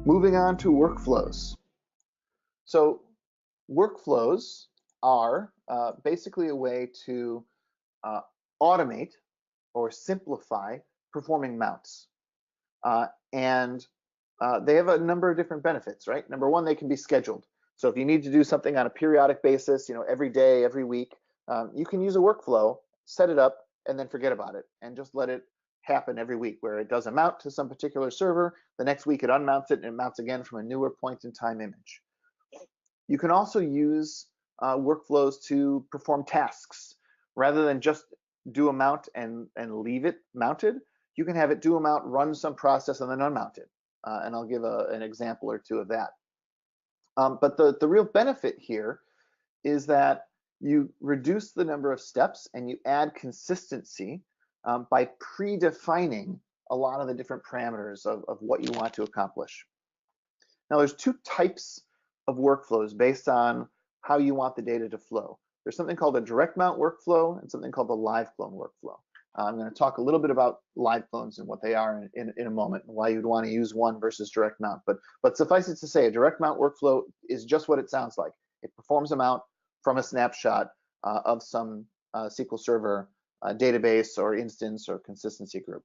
Moving on to workflows. So workflows are basically a way to automate or simplify performing mounts. And they have a number of different benefits, right? Number one, they can be scheduled. So if you need to do something on a periodic basis, every day, every week, you can use a workflow, set it up, and then forget about it, and just let it happen every week, where it does a mount to some particular server. The next week it unmounts it and it mounts again from a newer point in time image. You can also use workflows to perform tasks. Rather than just do a mount and leave it mounted, you can have it do a mount, run some process, and then unmount it. And I'll give an example or two of that. But the real benefit here is that you reduce the number of steps and you add consistency by predefining a lot of the different parameters of what you want to accomplish. Now, there's two types of workflows based on how you want the data to flow. There's something called a direct mount workflow and something called the live clone workflow. I'm going to talk a little bit about live clones and what they are in a moment, and why you'd want to use one versus direct mount. But suffice it to say, a direct mount workflow is just what it sounds like. It performs a mount from a snapshot of some SQL Server database or instance or consistency group.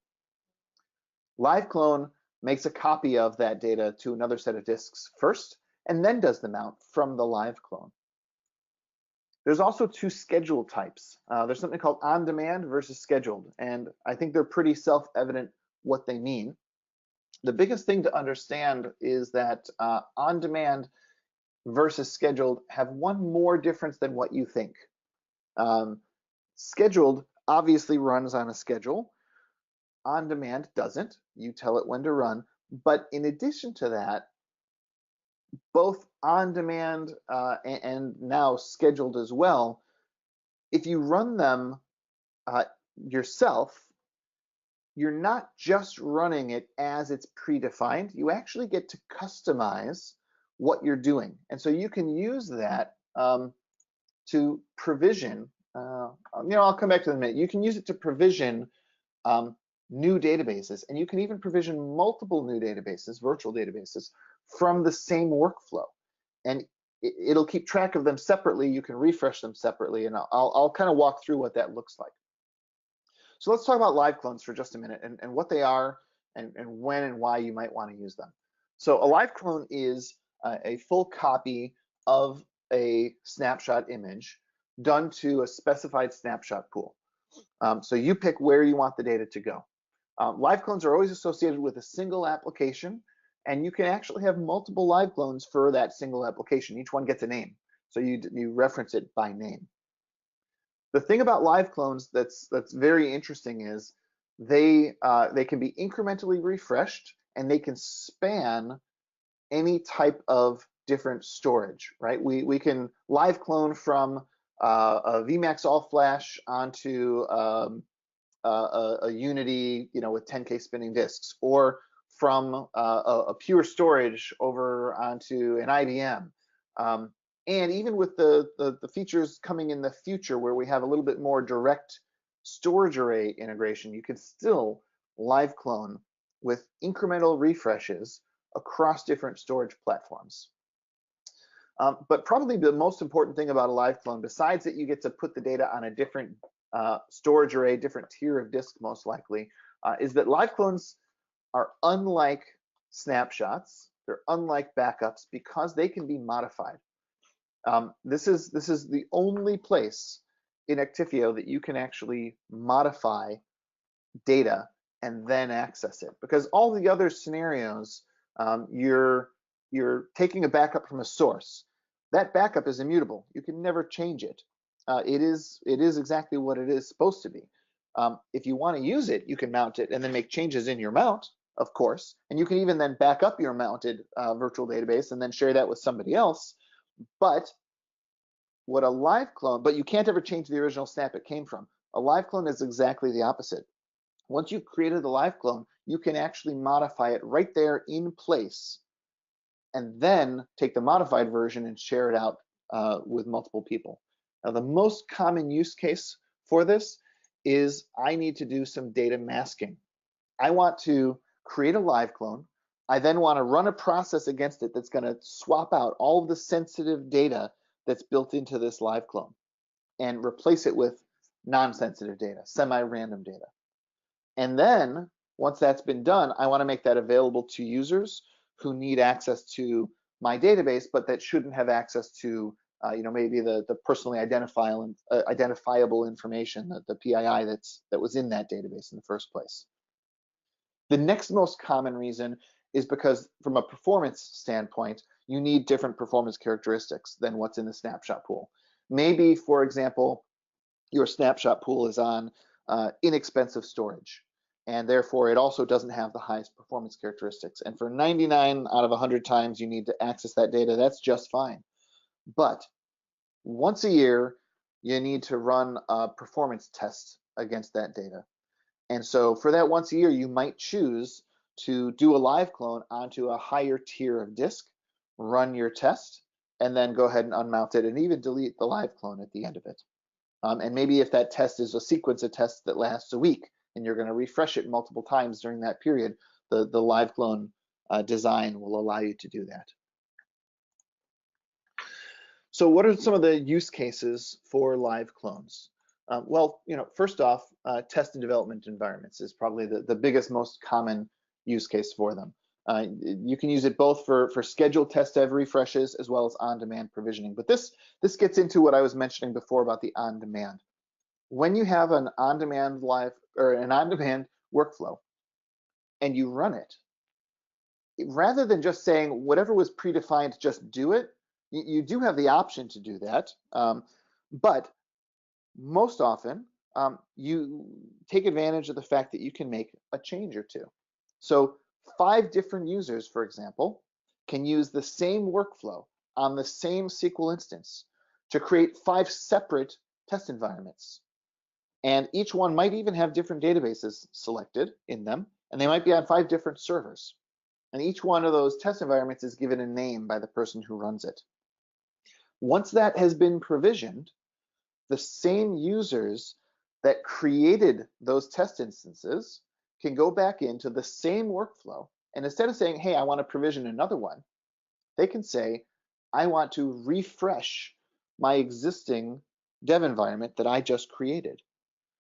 Live clone makes a copy of that data to another set of disks first, and then does the mount from the live clone. There's also two schedule types. There's something called on-demand versus scheduled, and I think they're pretty self-evident what they mean. The biggest thing to understand is that on-demand versus scheduled have one more difference than what you think. Scheduled obviously runs on a schedule. On-demand doesn't. You tell it when to run. But in addition to that, both on-demand and now scheduled as well, if you run them yourself, you're not just running it as it's predefined. You actually get to customize what you're doing. And so you can use that to provision, I'll come back to that in a minute. You can use it to provision new databases, and you can even provision multiple new databases, virtual databases, from the same workflow. And it'll keep track of them separately. You can refresh them separately, and I'll kind of walk through what that looks like. So let's talk about live clones for just a minute, and what they are, and when and why you might want to use them. So a live clone is a full copy of a snapshot image done to a specified snapshot pool. So you pick where you want the data to go. Live clones are always associated with a single application, and you can actually have multiple live clones for that single application. Each one gets a name, so you reference it by name. The thing about live clones that's very interesting is they can be incrementally refreshed, and they can span any type of different storage, right? We can live clone from a VMAX all flash onto a Unity, with 10K spinning disks, or from a pure storage over onto an IBM. And even with the features coming in the future, where we have a little bit more direct storage array integration, you can still live clone with incremental refreshes across different storage platforms. But probably the most important thing about a live clone, besides that you get to put the data on a different storage array, different tier of disk most likely, is that live clones are unlike snapshots. They're unlike backups because they can be modified. This is the only place in Actifio that you can actually modify data and then access it, because all the other scenarios, you're taking a backup from a source. That backup is immutable. You can never change it. It is exactly what it is supposed to be. If you want to use it, you can mount it and then make changes in your mount, of course, and you can even then back up your mounted virtual database and then share that with somebody else. But what a live clone, but you can't ever change the original snap it came from. A live clone is exactly the opposite. Once you've created the live clone, you can actually modify it right there in place, and then take the modified version and share it out with multiple people. Now, the most common use case for this is I need to do some data masking. I want to create a live clone. I then want to run a process against it that's going to swap out all of the sensitive data that's built into this live clone and replace it with non-sensitive data, semi-random data. And then once that's been done, I want to make that available to users who need access to my database, but that shouldn't have access to maybe the personally identifiable information, the PII that was in that database in the first place. The next most common reason is because from a performance standpoint, you need different performance characteristics than what's in the snapshot pool. Maybe, for example, your snapshot pool is on inexpensive storage, and therefore it also doesn't have the highest performance characteristics. And for 99 out of 100 times you need to access that data, that's just fine. But once a year, you need to run a performance test against that data. And so for that once a year, you might choose to do a live clone onto a higher tier of disk, run your test, and then go ahead and unmount it and even delete the live clone at the end of it. And maybe if that test is a sequence of tests that lasts a week and you're going to refresh it multiple times during that period, the live clone design will allow you to do that. So what are some of the use cases for live clones? Well, first off, test and development environments is probably the biggest, most common use case for them. You can use it both for scheduled test dev refreshes as well as on-demand provisioning. But this gets into what I was mentioning before about the on-demand. When you have an on-demand live or an on-demand workflow and you run it, rather than just saying whatever was predefined, just do it, you do have the option to do that. But most often, you take advantage of the fact that you can make a change or two. So 5 different users, for example, can use the same workflow on the same SQL instance to create 5 separate test environments. And each one might even have different databases selected in them, and they might be on 5 different servers. And each one of those test environments is given a name by the person who runs it. Once that has been provisioned, the same users that created those test instances can go back into the same workflow, and instead of saying, hey, I want to provision another one, they can say, I want to refresh my existing dev environment that I just created.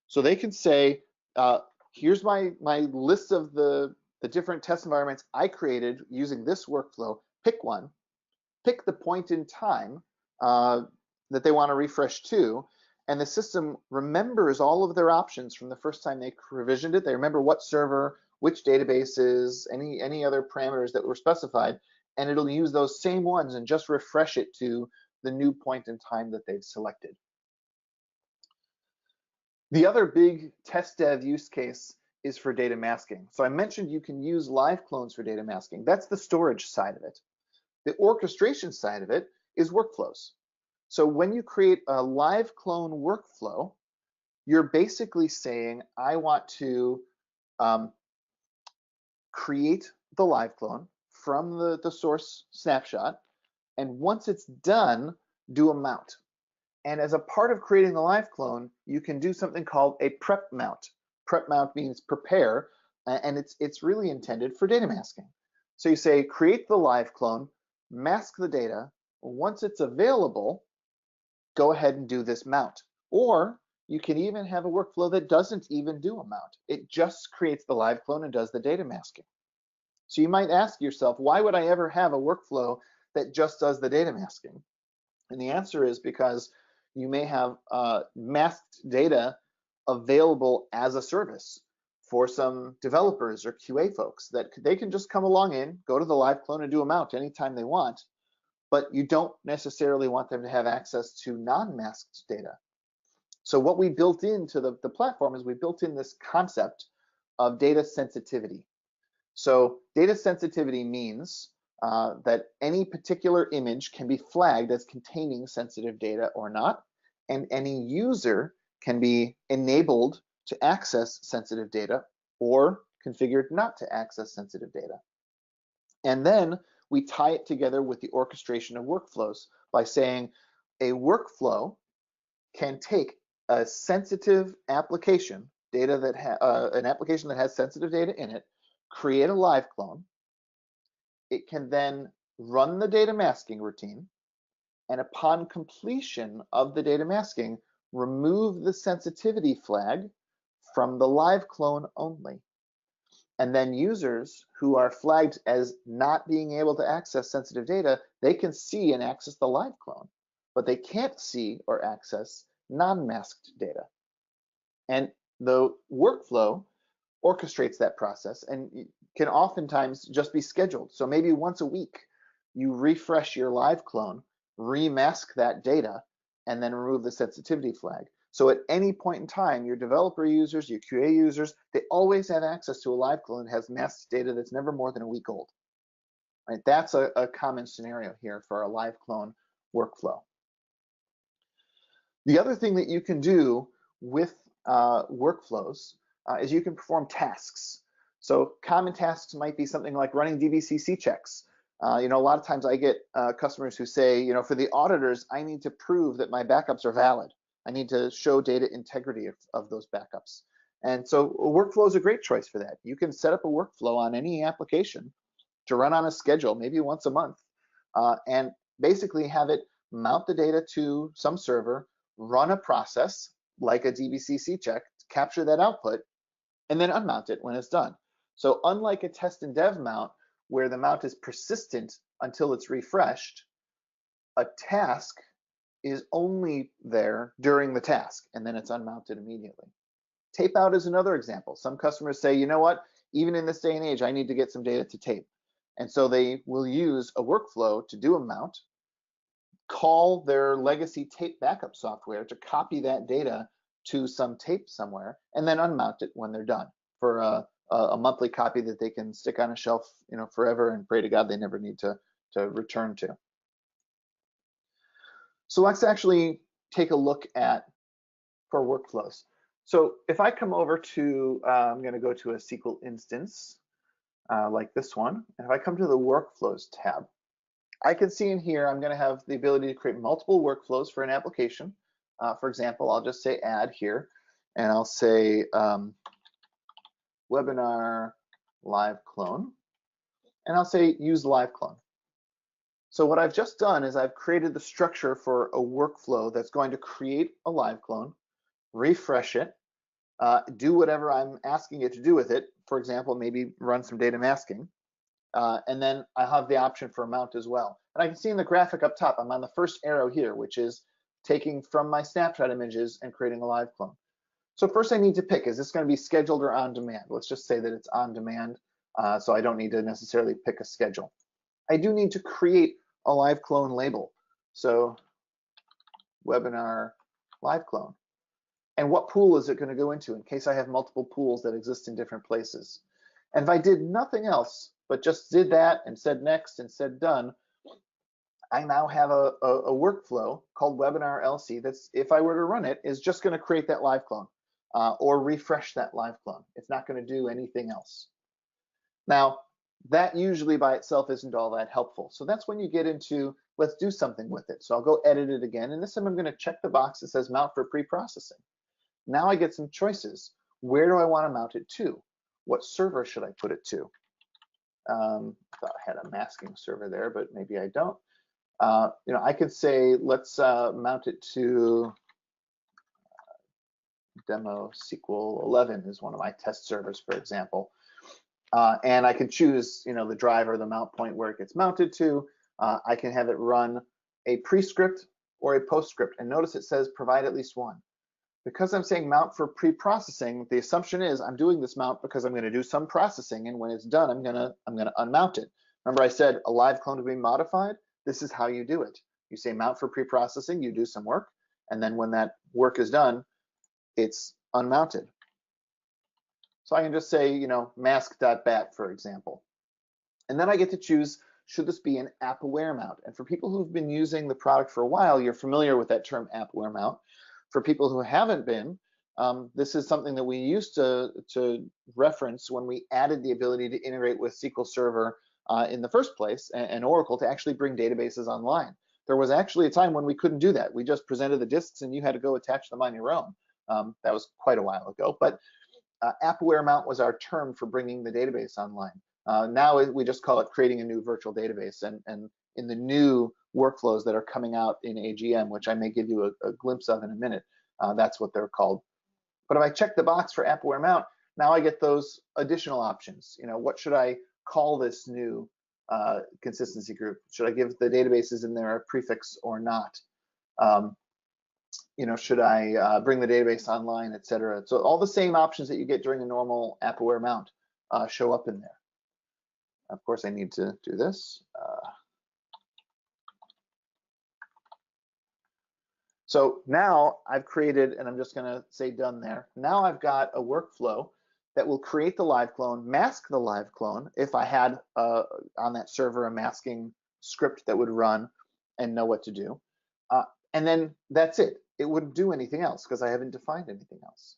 So they can say, here's my list of the different test environments I created using this workflow. Pick one, pick the point in time that they want to refresh to, and the system remembers all of their options from the first time they provisioned it. They remember what server, which databases, any other parameters that were specified, and it'll use those same ones and just refresh it to the new point in time that they've selected. The other big test dev use case is for data masking. So I mentioned you can use live clones for data masking. That's the storage side of it. The orchestration side of it is workflows. So when you create a live clone workflow, you're basically saying, I want to create the live clone from the source snapshot, and once it's done, do a mount. And as a part of creating the live clone, you can do something called a prep mount. Prep mount means prepare, and it's really intended for data masking. So you say, create the live clone, mask the data. Once it's available, go ahead and do this mount. Or you can even have a workflow that doesn't even do a mount. It just creates the live clone and does the data masking. So you might ask yourself, why would I ever have a workflow that just does the data masking? And the answer is because you may have masked data available as a service for some developers or QA folks that they can just come along in, go to the live clone and do a mount anytime they want, but you don't necessarily want them to have access to non-masked data. So what we built into the platform is we built in this concept of data sensitivity. So data sensitivity means that any particular image can be flagged as containing sensitive data or not, and any user can be enabled to access sensitive data or configured not to access sensitive data. And then we tie it together with the orchestration of workflows by saying a workflow can take a sensitive application, an application that has sensitive data in it, create a live clone, it can then run the data masking routine, and upon completion of the data masking, remove the sensitivity flag from the live clone only. And then users who are flagged as not being able to access sensitive data, they can see and access the live clone, but they can't see or access non-masked data. And the workflow orchestrates that process and can oftentimes just be scheduled. So maybe once a week, you refresh your live clone, remask that data, and then remove the sensitivity flag. So at any point in time, your developer users, your QA users, they always have access to a live clone that has masked data that's never more than a week old. Right? That's a common scenario here for a live clone workflow. The other thing that you can do with workflows is you can perform tasks. So common tasks might be something like running DBCC checks. A lot of times I get customers who say, for the auditors, I need to prove that my backups are valid. I need to show data integrity of those backups. And so a workflow is a great choice for that. You can set up a workflow on any application to run on a schedule, maybe once a month, and basically have it mount the data to some server, run a process like a DBCC check, capture that output, and then unmount it when it's done. So unlike a test and dev mount, where the mount is persistent until it's refreshed, a task is only there during the task, and then it's unmounted immediately. Tape out is another example. Some customers say, you know what, even in this day and age, I need to get some data to tape. And so they will use a workflow to do a mount, call their legacy tape backup software to copy that data to some tape somewhere, and then unmount it when they're done for a monthly copy that they can stick on a shelf, forever, and pray to God they never need to return to. So let's actually take a look at for workflows. So if I come over to, I'm going to go to a SQL instance like this one, and if I come to the Workflows tab, I can see in here I'm going to have the ability to create multiple workflows for an application. For example, I'll just say add here, and I'll say webinar live clone, and I'll say use live clone. So what I've just done is I've created the structure for a workflow that's going to create a live clone, refresh it, do whatever I'm asking it to do with it. For example, maybe run some data masking. And then I have the option for a mount as well. And I can see in the graphic up top, I'm on the first arrow here, which is taking from my snapshot images and creating a live clone. So first I need to pick, is this going to be scheduled or on demand? Let's just say that it's on demand, so I don't need to necessarily pick a schedule. I do need to create a live clone label. So webinar live clone. And what pool is it going to go into in case I have multiple pools that exist in different places? And if I did nothing else, but just did that and said next and said done, I now have a workflow called webinar LC that's, if I were to run it, is just going to create that live clone or refresh that live clone. It's not going to do anything else. Now, that usually by itself isn't all that helpful. So that's when you get into, let's do something with it. So I'll go edit it again. And this time I'm going to check the box that says mount for pre-processing. Now I get some choices. Where do I want to mount it to? What server should I put it to? I thought I had a masking server there, but maybe I don't. I could say, let's mount it to demo SQL 11 is one of my test servers, for example. And I can choose, the driver, the mount point where it gets mounted to. I can have it run a pre-script or a post-script. And notice it says provide at least one. Because I'm saying mount for pre-processing, the assumption is I'm doing this mount because I'm going to do some processing, and when it's done, I'm going to unmount it. Remember I said a live clone to be modified? This is how you do it. You say mount for pre-processing, you do some work, and then when that work is done, it's unmounted. So I can just say, mask.bat, for example. And then I get to choose, should this be an app-aware mount? And for people who've been using the product for a while, you're familiar with that term app-aware mount. For people who haven't been, this is something that we used to reference when we added the ability to integrate with SQL Server in the first place, and Oracle to actually bring databases online. There was actually a time when we couldn't do that. We just presented the disks and you had to go attach them on your own. That was quite a while ago, but app-aware mount was our term for bringing the database online. Now we just call it creating a new virtual database, and in the new workflows that are coming out in AGM, which I may give you a glimpse of in a minute, that's what they're called. But if I check the box for app aware mount, now I get those additional options. What should I call this new consistency group? Should I give the databases in there a prefix or not? Should I bring the database online, etc. So all the same options that you get during a normal app aware mount show up in there. Of course, I need to do this. So now I've created, and I'm just going to say done there. Now I've got a workflow that will create the live clone, mask the live clone if I had on that server a masking script that would run and know what to do. And then that's it. It wouldn't do anything else because I haven't defined anything else.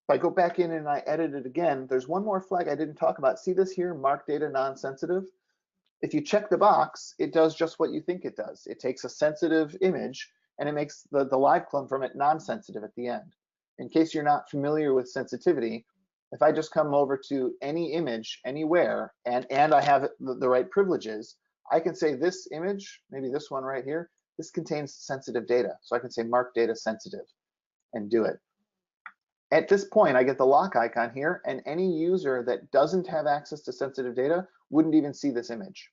If I go back in and I edit it again, there's one more flag I didn't talk about. See this here, mark data non-sensitive? If you check the box, it does just what you think it does. It takes a sensitive image and it makes the live clone from it non-sensitive at the end. In case you're not familiar with sensitivity, if I just come over to any image anywhere and I have the right privileges, I can say this image, maybe this one right here, this contains sensitive data. So I can say mark data sensitive and do it. At this point, I get the lock icon here, and any user that doesn't have access to sensitive data wouldn't even see this image.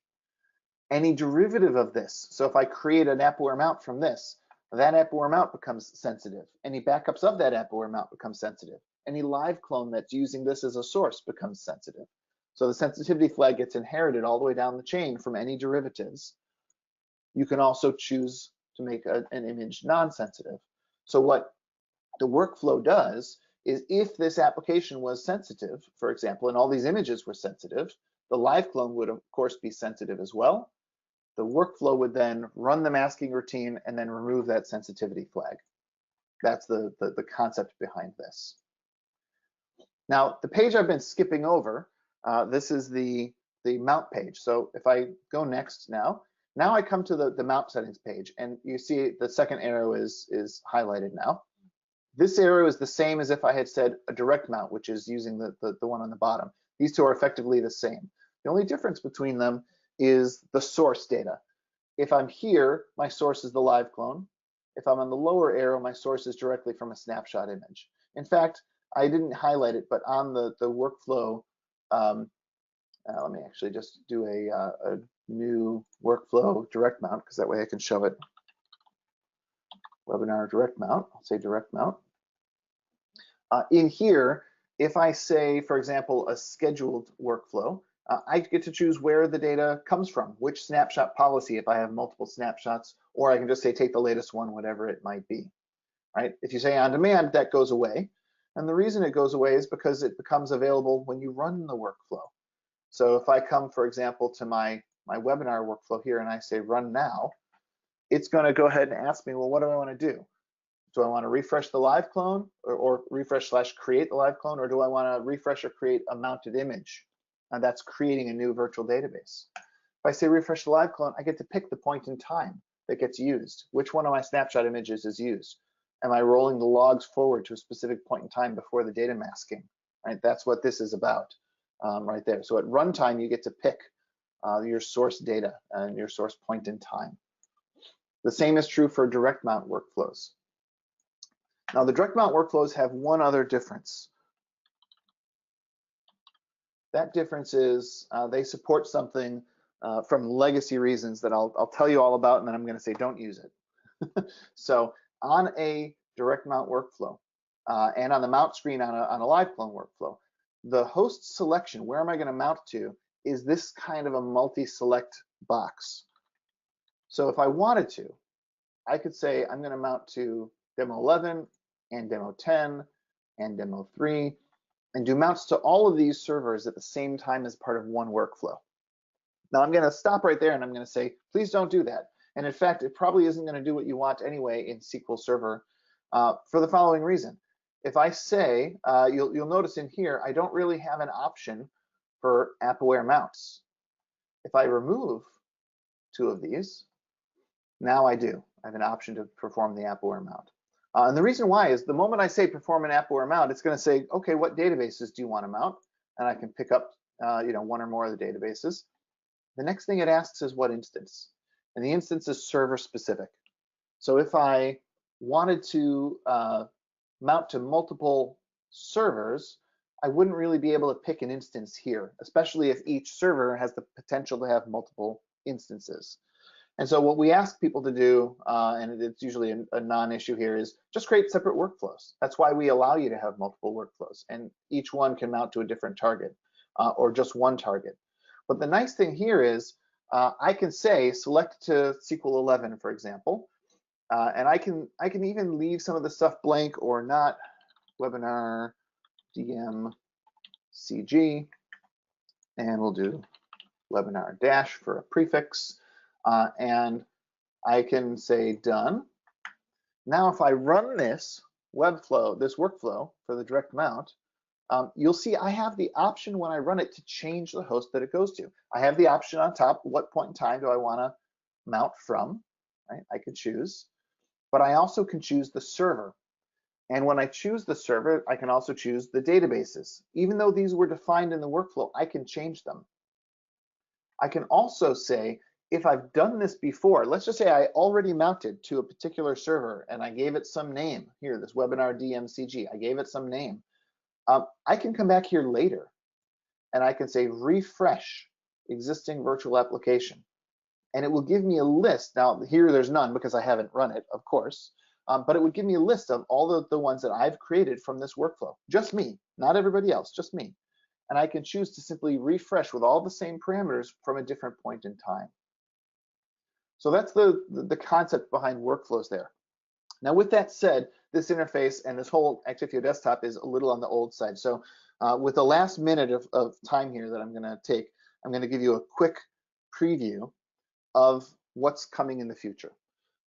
Any derivative of this, so if I create an app aware mount from this, that app aware mount becomes sensitive. Any backups of that app aware mount become sensitive. Any live clone that's using this as a source becomes sensitive. So the sensitivity flag gets inherited all the way down the chain from any derivatives. You can also choose to make an image non-sensitive. So what the workflow does is if this application was sensitive, for example, and all these images were sensitive, the live clone would of course be sensitive as well. The workflow would then run the masking routine and then remove that sensitivity flag. That's the concept behind this. Now, the page I've been skipping over, this is the mount page. So if I go next now I come to the mount settings page, and you see the second arrow is highlighted now. This arrow is the same as if I had said a direct mount, which is using the one on the bottom. These two are effectively the same. The only difference between them is the source data. If I'm here, my source is the live clone. If I'm on the lower arrow, my source is directly from a snapshot image. In fact, I didn't highlight it, but on the workflow, let me actually just do a new workflow direct mount, because that way I can show it. Webinar direct mount, I'll say direct mount. In here, if I say, for example, a scheduled workflow, I get to choose where the data comes from, which snapshot policy if I have multiple snapshots, or I can just say take the latest one, whatever it might be. Right? If you say on demand, that goes away. And the reason it goes away is because it becomes available when you run the workflow. So if I come, for example, to my webinar workflow here and I say run now, it's going to go ahead and ask me, well, what do I want to do? Do I want to refresh the live clone or refresh / create the live clone, or do I want to refresh or create a mounted image? And that's creating a new virtual database. If I say refresh the live clone, I get to pick the point in time that gets used. Which one of my snapshot images is used? Am I rolling the logs forward to a specific point in time before the data masking? Right, that's what this is about right there. So at runtime, you get to pick your source data and your source point in time. The same is true for direct mount workflows. Now, the direct mount workflows have one other difference. That difference is they support something from legacy reasons that I'll tell you all about, and then I'm going to say don't use it. So on a direct mount workflow and on the mount screen on a live clone workflow, the host selection, where am I going to mount to, is this kind of a multi-select box. So if I wanted to, I could say I'm going to mount to demo 11 and demo 10 and demo 3 and do mounts to all of these servers at the same time as part of one workflow. Now I'm going to stop right there and I'm going to say, please don't do that. And in fact, it probably isn't going to do what you want anyway in SQL Server for the following reason. If I say, you'll notice in here, I don't really have an option for app aware mounts. If I remove two of these, now I do. I have an option to perform the app aware mount. And the reason why is the moment I say perform an app aware mount, it's going to say, okay, what databases do you want to mount? And I can pick up one or more of the databases. The next thing it asks is what instance, and the instance is server specific. So if I wanted to mount to multiple servers, I wouldn't really be able to pick an instance here, especially if each server has the potential to have multiple instances. And so what we ask people to do, and it's usually a non-issue here, is just create separate workflows. That's why we allow you to have multiple workflows, and each one can mount to a different target or just one target. But the nice thing here is I can say select to SQL 11, for example, and I can even leave some of the stuff blank or not. Webinar DMCG, and we'll do webinar dash for a prefix, and I can say done. Now if I run this workflow for the direct mount, you'll see I have the option when I run it to change the host that it goes to. I have the option on top, what point in time do I want to mount from, right? I could choose, but I also can choose the server. And when I choose the server, I can also choose the databases. Even though these were defined in the workflow, I can change them. I can also say, if I've done this before, let's just say I already mounted to a particular server and I gave it some name. Here, this webinar DMCG, I gave it some name. I can come back here later and I can say refresh existing virtual application. And it will give me a list. Now here there's none because I haven't run it, of course, but it would give me a list of all the ones that I've created from this workflow. Just me, not everybody else, just me. And I can choose to simply refresh with all the same parameters from a different point in time. So that's the concept behind workflows there. Now with that said, this interface and this whole Actifio desktop is a little on the old side. So with the last minute of time here that I'm gonna take, I'm gonna give you a quick preview of what's coming in the future.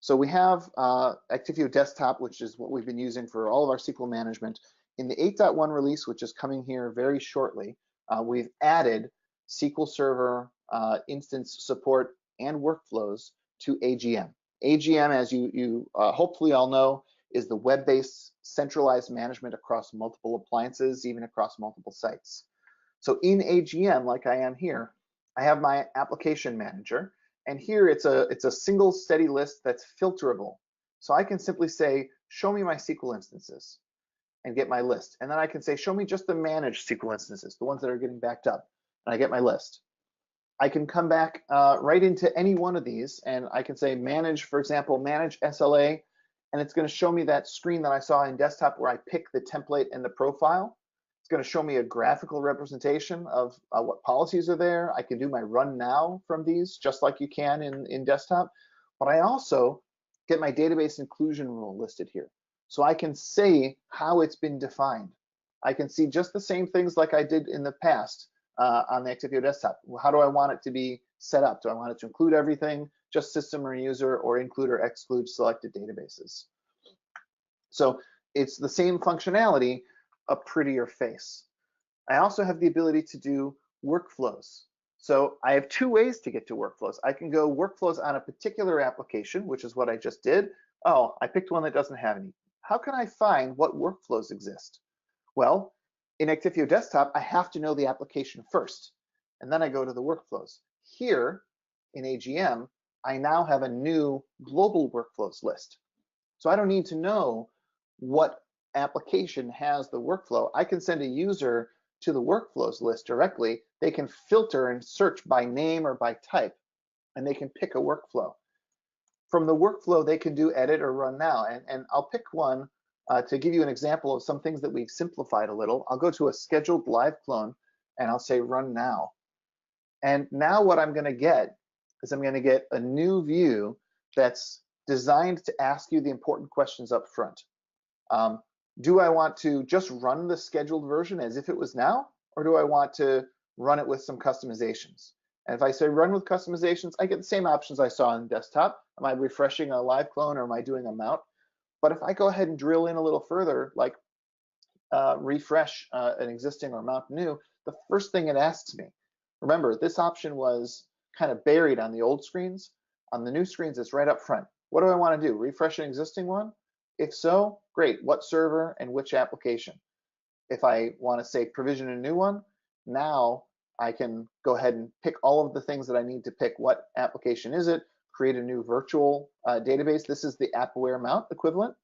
So we have Actifio desktop, which is what we've been using for all of our SQL management. In the 8.1 release, which is coming here very shortly, we've added SQL Server instance support and workflows to AGM. AGM, as you hopefully all know, is the web-based centralized management across multiple appliances, even across multiple sites. So in AGM, like I am here, I have my application manager, and here it's a single steady list that's filterable. So I can simply say, show me my SQL instances and get my list. And then I can say, show me just the managed SQL instances, the ones that are getting backed up, and I get my list. I can come back right into any one of these and I can say manage, for example, manage SLA, and it's going to show me that screen that I saw in desktop where I pick the template and the profile. It's going to show me a graphical representation of what policies are there. I can do my run now from these just like you can in desktop, but I also get my database inclusion rule listed here. So I can say how it's been defined. I can see just the same things like I did in the past on the Actifio desktop. How do I want it to be set up? Do I want it to include everything, just system or user, or include or exclude selected databases? So it's the same functionality, a prettier face. I also have the ability to do workflows. So I have two ways to get to workflows. I can go workflows on a particular application, which is what I just did. Oh, I picked one that doesn't have any. How can I find what workflows exist? Well, in Actifio desktop, I have to know the application first, and then I go to the workflows. Here in AGM, I now have a new global workflows list. So I don't need to know what application has the workflow. I can send a user to the workflows list directly. They can filter and search by name or by type, and they can pick a workflow. From the workflow, they can do edit or run now, and I'll pick one to give you an example of some things that we've simplified a little. I'll go to a scheduled live clone and I'll say run now. And now what I'm going to get is I'm going to get a new view that's designed to ask you the important questions up front. Do I want to just run the scheduled version as if it was now, or do I want to run it with some customizations? And if I say run with customizations, I get the same options I saw on desktop. Am I refreshing a live clone or am I doing a mount? But if I go ahead and drill in a little further, like refresh an existing or mount new, the first thing it asks me, remember, this option was kind of buried on the old screens. On the new screens, it's right up front. What do I want to do? Refresh an existing one? If so, great. What server and which application? If I want to say provision a new one, now I can go ahead and pick all of the things that I need to pick. What application is it? Create a new virtual database. This is the app-aware mount equivalent.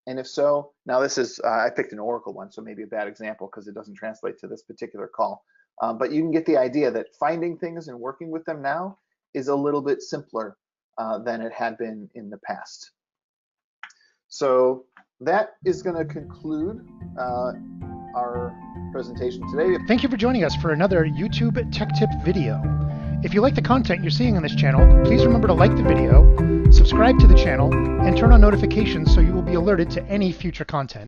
And if so, now this is, I picked an Oracle one, so maybe a bad example because it doesn't translate to this particular call. But you can get the idea that finding things and working with them now is a little bit simpler than it had been in the past. So that is going to conclude our presentation today. Thank you for joining us for another YouTube Tech Tip video. If you like the content you're seeing on this channel, please remember to like the video, subscribe to the channel, and turn on notifications so you will be alerted to any future content.